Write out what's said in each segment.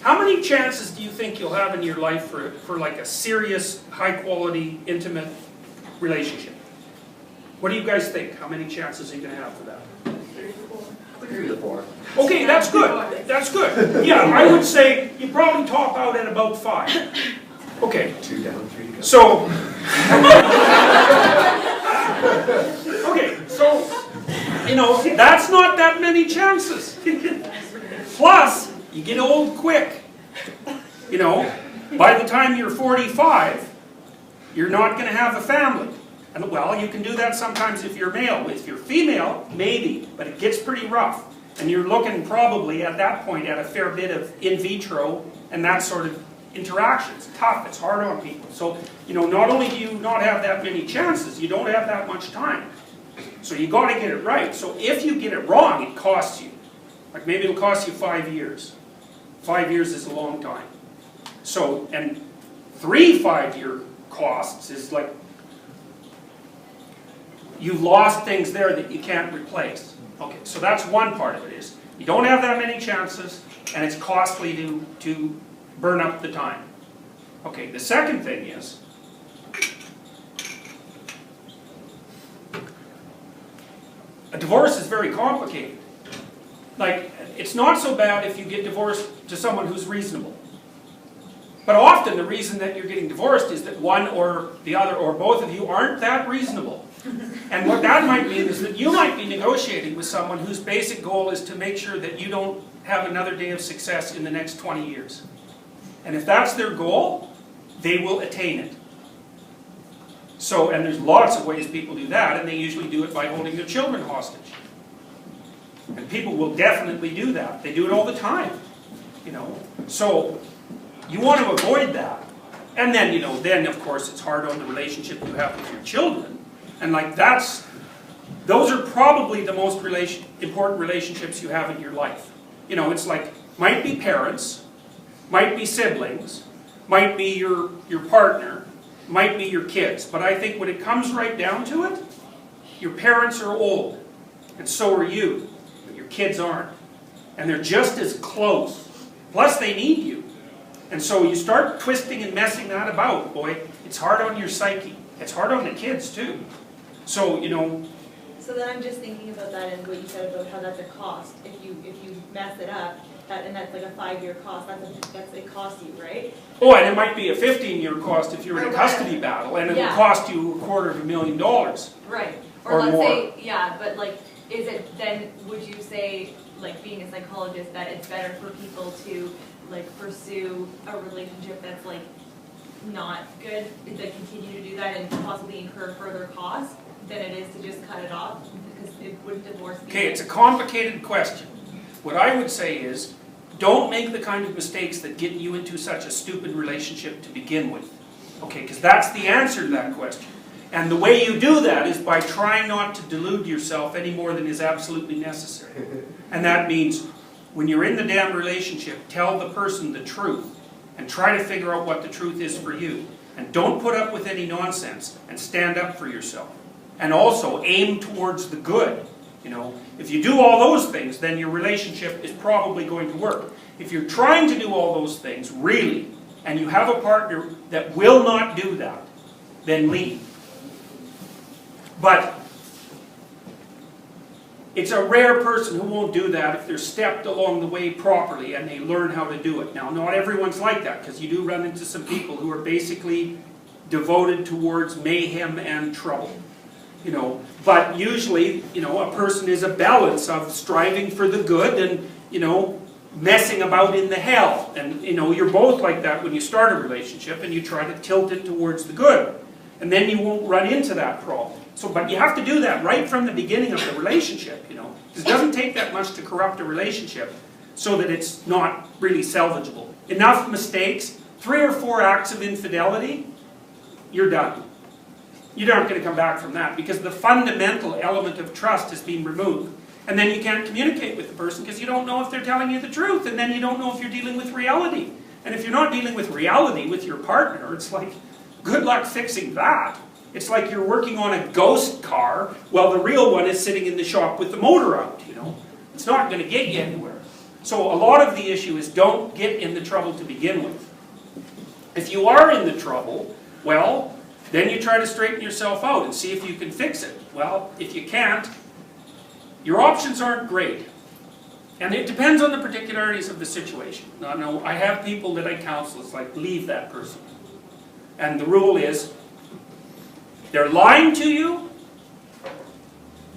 how many chances do you think you'll have in your life for like a serious, high-quality, intimate relationship? What do you guys think? How many chances are you going to have for that? 3 to 4. Okay, that's good. That's good. Yeah, I would say you probably top out at about 5. Okay. 2 down, 3 to go. So, okay, so, you know, that's not that many chances. Plus, you get old quick. You know, by the time you're 45, you're not going to have a family. And well, you can do that sometimes if you're male. If you're female, maybe, but it gets pretty rough. And you're looking probably at that point at a fair bit of in vitro and that sort of interaction. It's tough, it's hard on people. So, you know, not only do you not have that many chances, you don't have that much time. So you got to get it right. So if you get it wrong, it costs you. Like maybe it'll cost you 5 years. 5 years is a long time. So, and 3 5-year costs is like, you've lost things there that you can't replace. Okay, so that's one part of it is, you don't have that many chances, and it's costly to burn up the time. Okay, the second thing is, a divorce is very complicated. Like, it's not so bad if you get divorced to someone who's reasonable. But often the reason that you're getting divorced is that one or the other or both of you aren't that reasonable. And what that might mean is that you might be negotiating with someone whose basic goal is to make sure that you don't have another day of success in the next 20 years. And if that's their goal, they will attain it. So, and there's lots of ways people do that, and they usually do it by holding their children hostage. And people will definitely do that. They do it all the time, you know. So, you want to avoid that. And then, you know, then of course it's hard on the relationship you have with your children. And like those are probably the most important relationships you have in your life. You know, it's like, might be parents, might be siblings, might be your partner, might be your kids. But I think when it comes right down to it, your parents are old, and so are you, but your kids aren't. And they're just as close. Plus they need you. And so you start twisting and messing that about, boy, it's hard on your psyche. It's hard on the kids too. So, you know. So then I'm just thinking about that and what you said about how that's a cost. If you mess it up, and that's like a 5-year cost, that's it costs you, right? Oh, and it might be a 15-year cost if you're in a custody battle, and it will cost you $250,000. Right. Or let's more. say, yeah, but like, is it then, would you say, like being a psychologist, that it's better for people to like pursue a relationship that's like not good, that continue to do that and possibly incur further costs than it is to just cut it off? Because it wouldn't divorce be. Okay, it's a complicated question. What I would say is, don't make the kind of mistakes that get you into such a stupid relationship to begin with. Okay, because that's the answer to that question. And the way you do that is by trying not to delude yourself any more than is absolutely necessary. And that means, when you're in the damn relationship, tell the person the truth and try to figure out what the truth is for you. And don't put up with any nonsense, and stand up for yourself. And also aim towards the good. You know, if you do all those things, then your relationship is probably going to work. If you're trying to do all those things, really, and you have a partner that will not do that, then leave. But it's a rare person who won't do that if they're stepped along the way properly and they learn how to do it. Now, not everyone's like that, because you do run into some people who are basically devoted towards mayhem and trouble. You know, but usually, you know, a person is a balance of striving for the good and, you know, messing about in the hell. And, you know, you're both like that when you start a relationship, and you try to tilt it towards the good. And then you won't run into that problem. So, but you have to do that right from the beginning of the relationship, you know. It doesn't take that much to corrupt a relationship so that it's not really salvageable. Enough mistakes, 3 or 4 acts of infidelity, you're done. You aren't going to come back from that, because the fundamental element of trust has been removed. And then you can't communicate with the person because you don't know if they're telling you the truth, and then you don't know if you're dealing with reality. And if you're not dealing with reality with your partner, it's like, good luck fixing that. It's like you're working on a ghost car while the real one is sitting in the shop with the motor out, you know. It's not going to get you anywhere. So a lot of the issue is don't get in the trouble to begin with. If you are in the trouble, well, then you try to straighten yourself out and see if you can fix it. Well, if you can't, your options aren't great. And it depends on the particularities of the situation. Now, no, I have people that I counsel, it's like, leave that person. And the rule is, they're lying to you,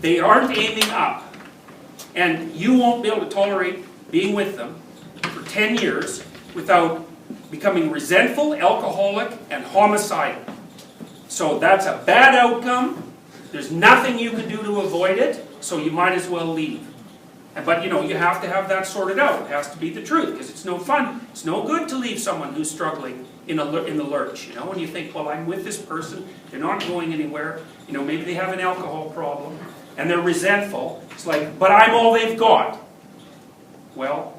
they aren't aiming up, and you won't be able to tolerate being with them for 10 years without becoming resentful, alcoholic, and homicidal. So that's a bad outcome. There's nothing you can do to avoid it, so you might as well leave. But you know, you have to have that sorted out. It has to be the truth, because it's no fun. It's no good to leave someone who's struggling in the lurch, you know, and you think, well, I'm with this person, they're not going anywhere, you know, maybe they have an alcohol problem, and they're resentful. It's like, but I'm all they've got. Well,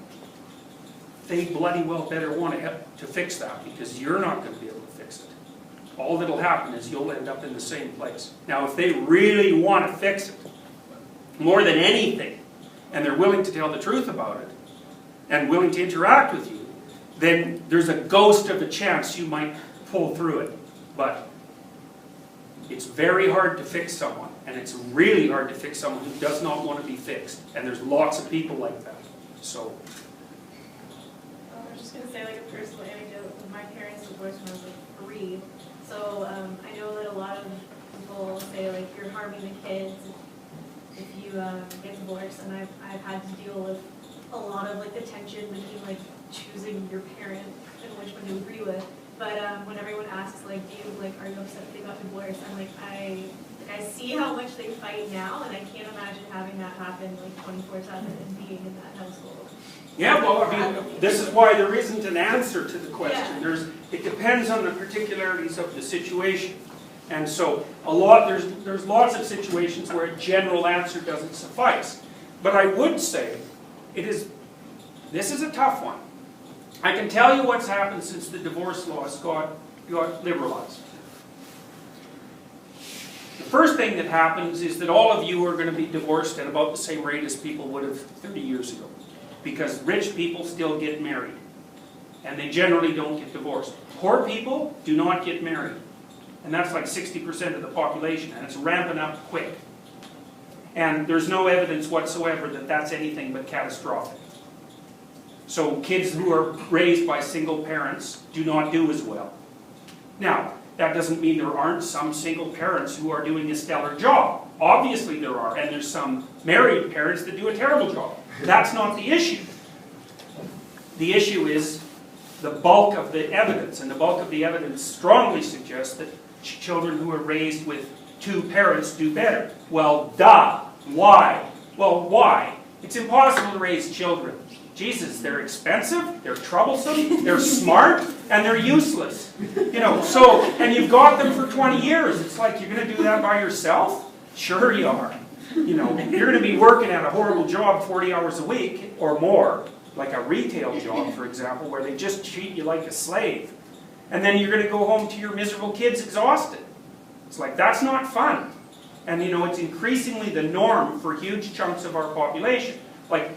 they bloody well better want to fix that, because you're not going to be able to fix it. All that'll happen is you'll end up in the same place. Now, if they really want to fix it, more than anything, and they're willing to tell the truth about it, and willing to interact with you, then there's a ghost of a chance you might pull through it. But it's very hard to fix someone, and it's really hard to fix someone who does not want to be fixed. And there's lots of people like that. So. I was just going to say, like, a personal anecdote. My parents divorced when I was like 3. So I know that a lot of people say, like, you're harming the kids if you get divorced. And I've had to deal with a lot of, like, the tension between, like, choosing your parent and which one to agree with. But when everyone asks, like, are you upset if they got divorced? I'm like, I see how much they fight now, and I can't imagine having that happen, like, 24/7 and being in that household. Yeah, well, I mean, this is why there isn't an answer to the question. Yeah. It depends on the particularities of the situation. And so, there's lots of situations where a general answer doesn't suffice. But I would say, this is a tough one. I can tell you what's happened since the divorce laws got liberalized. The first thing that happens is that all of you are going to be divorced at about the same rate as people would have 30 years ago. Because rich people still get married. And they generally don't get divorced. Poor people do not get married. And that's like 60% of the population. And it's ramping up quick. And there's no evidence whatsoever that that's anything but catastrophic. So kids who are raised by single parents do not do as well. Now, that doesn't mean there aren't some single parents who are doing a stellar job. Obviously there are, and there's some married parents that do a terrible job. That's not the issue. The issue is the bulk of the evidence, and the bulk of the evidence strongly suggests that children who are raised with 2 parents do better. Well, duh. Why? Well, why? It's impossible to raise children. Jesus, they're expensive, they're troublesome, they're smart, and they're useless. You know, so, and you've got them for 20 years. It's like, you're going to do that by yourself? Sure you are. You know, you're going to be working at a horrible job 40 hours a week or more, like a retail job, for example, where they just treat you like a slave. And then you're going to go home to your miserable kids exhausted. It's like, that's not fun. And you know, it's increasingly the norm for huge chunks of our population. Like,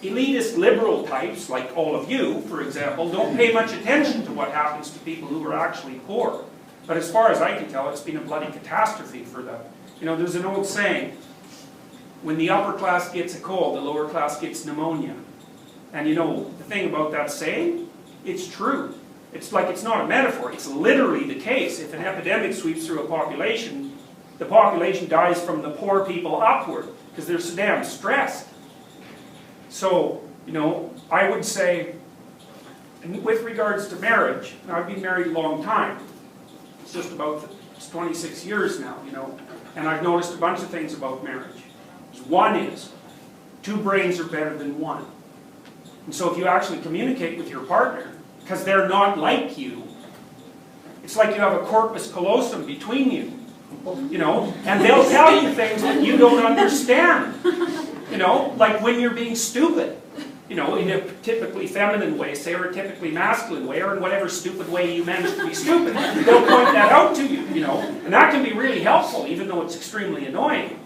elitist liberal types, like all of you, for example, don't pay much attention to what happens to people who are actually poor. But as far as I can tell, it's been a bloody catastrophe for them. You know, there's an old saying, when the upper class gets a cold, the lower class gets pneumonia. And you know, the thing about that saying, it's true. It's like, it's not a metaphor, it's literally the case. If an epidemic sweeps through a population, the population dies from the poor people upward, because they're so damn stressed. So, you know, I would say, with regards to marriage, now I've been married a long time. It's just about 26 years now, you know, and I've noticed a bunch of things about marriage. One is, 2 brains are better than 1. And so if you actually communicate with your partner, because they're not like you, it's like you have a corpus callosum between you, you know, and they'll tell you things that you don't understand. You know, like when you're being stupid, you know, in a typically feminine way, say, or a typically masculine way, or in whatever stupid way you manage to be stupid. They'll point that out to you, you know, and that can be really helpful, even though it's extremely annoying,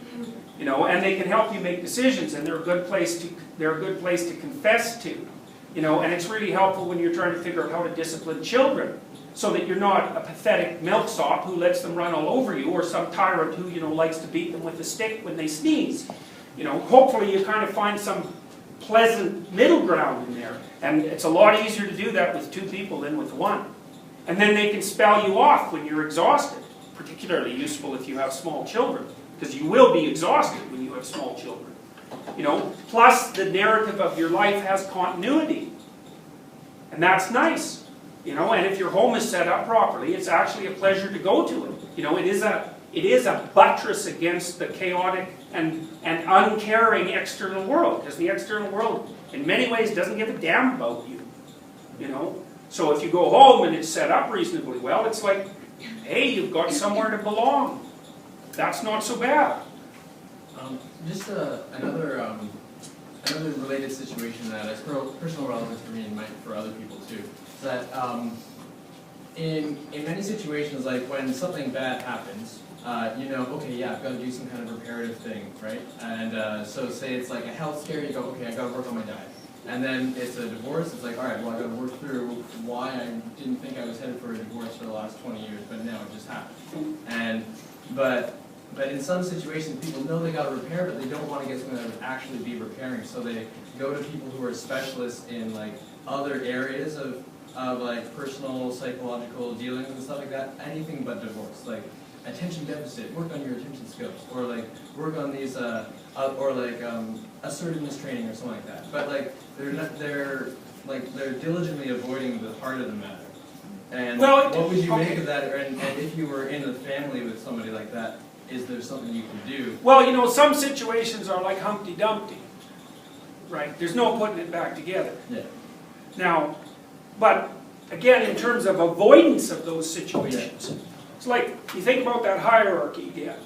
you know, and they can help you make decisions, and they're a good place They're a good place to confess to. You know, and it's really helpful when you're trying to figure out how to discipline children, so that you're not a pathetic milksop who lets them run all over you, or some tyrant who, you know, likes to beat them with a stick when they sneeze. You know, hopefully you kind of find some pleasant middle ground in there. And it's a lot easier to do that with 2 people than with 1. And then they can spell you off when you're exhausted. Particularly useful if you have small children, because you will be exhausted when you have small children. You know, plus the narrative of your life has continuity. And that's nice. You know, and if your home is set up properly, it's actually a pleasure to go to it. You know, it is a buttress against the chaotic and uncaring external world, because the external world in many ways doesn't give a damn about you. You know? So if you go home and it's set up reasonably well, it's like, hey, you've got somewhere to belong. That's not so bad. Just another related situation that has personal relevance for me and for other people too. Is that in many situations, like when something bad happens, you know, okay, yeah, I've got to do some kind of reparative thing, right? And so say it's like a health scare, you go, okay, I got to work on my diet. And then it's a divorce, it's like, all right, well, I got to work through why I didn't think I was headed for a divorce for the last 20 years, but now it just happened. But in some situations, people know they got to repair, but they don't want to get something that would actually be repairing. So they go to people who are specialists in like other areas of like personal, psychological dealings and stuff like that. Anything but divorce, like attention deficit. Work on your attention skills, or like work on these, or like assertiveness training or something like that. But like they're diligently avoiding the heart of the matter. And Well, what would you okay. make of that? And if you were in a family with somebody like that, is there something you can do? Well, you know, some situations are like Humpty Dumpty, right? There's no putting it back together. Yeah. Now, but again, in terms of avoidance of those situations, it's like, you think about that hierarchy again.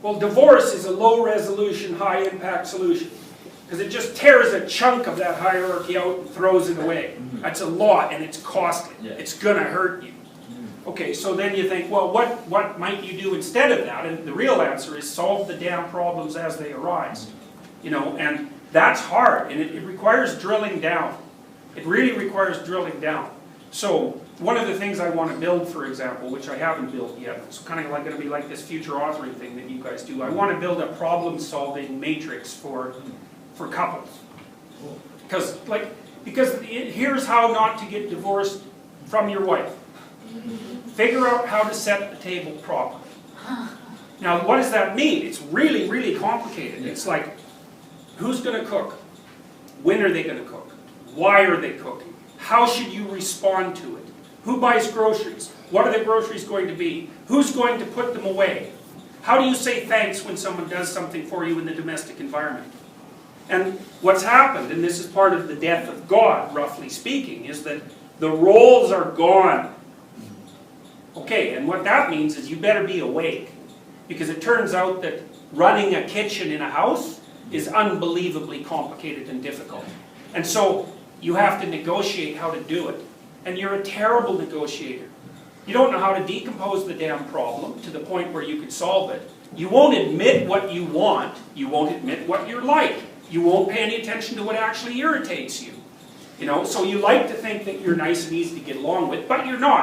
Well, divorce is a low-resolution, high-impact solution, because it just tears a chunk of that hierarchy out and throws it away. That's a lot, and it's costly. Yeah. It's going to hurt you. Okay, so then you think, well, what might you do instead of that? And the real answer is solve the damn problems as they arise. You know, and that's hard, and it requires drilling down. It really requires drilling down. So one of the things I want to build, for example, which I haven't built yet, it's kind of like going to be like this future authoring thing that you guys do. I want to build a problem-solving matrix for couples. Because here's how not to get divorced from your wife. Figure out how to set the table properly. Now, what does that mean? It's really, really complicated. It's like, who's going to cook? When are they going to cook? Why are they cooking? How should you respond to it? Who buys groceries? What are the groceries going to be? Who's going to put them away? How do you say thanks when someone does something for you in the domestic environment? And what's happened, and this is part of the death of God, roughly speaking, is that the roles are gone. Okay, and what that means is you better be awake. Because it turns out that running a kitchen in a house is unbelievably complicated and difficult. And so you have to negotiate how to do it. And you're a terrible negotiator. You don't know how to decompose the damn problem to the point where you could solve it. You won't admit what you want. You won't admit what you're like. You won't pay any attention to what actually irritates you. You know, so you like to think that you're nice and easy to get along with, but you're not.